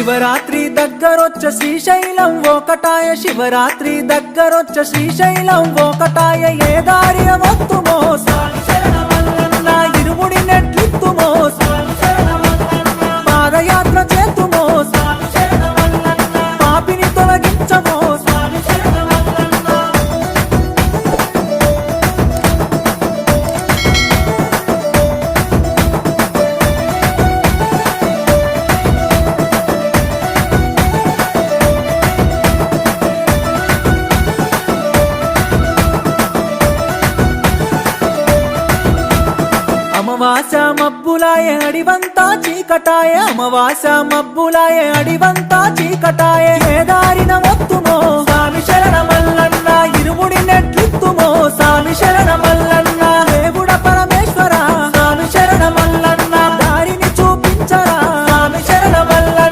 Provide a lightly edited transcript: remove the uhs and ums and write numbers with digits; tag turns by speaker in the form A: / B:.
A: శివరాత్రి దగ్గరొచ్చ శ్రీశైలం ఒకటాయ శివరాత్రి దగ్గరొచ్చ శ్రీశైలం ఒకటాయ ఏ దారియ వత్తుమో నా ఇరుముడి నెట్లిత్తుమో పాదయాత్ర చేతుమో పాపిని తొలగించమో అమావాస మబ్బులాయ అడివంతా చీకటాయ అమావాస మబ్బులాయ అడివంతా చీకటాయ ఏ దారిన వత్తుమో స్వామి శరణమ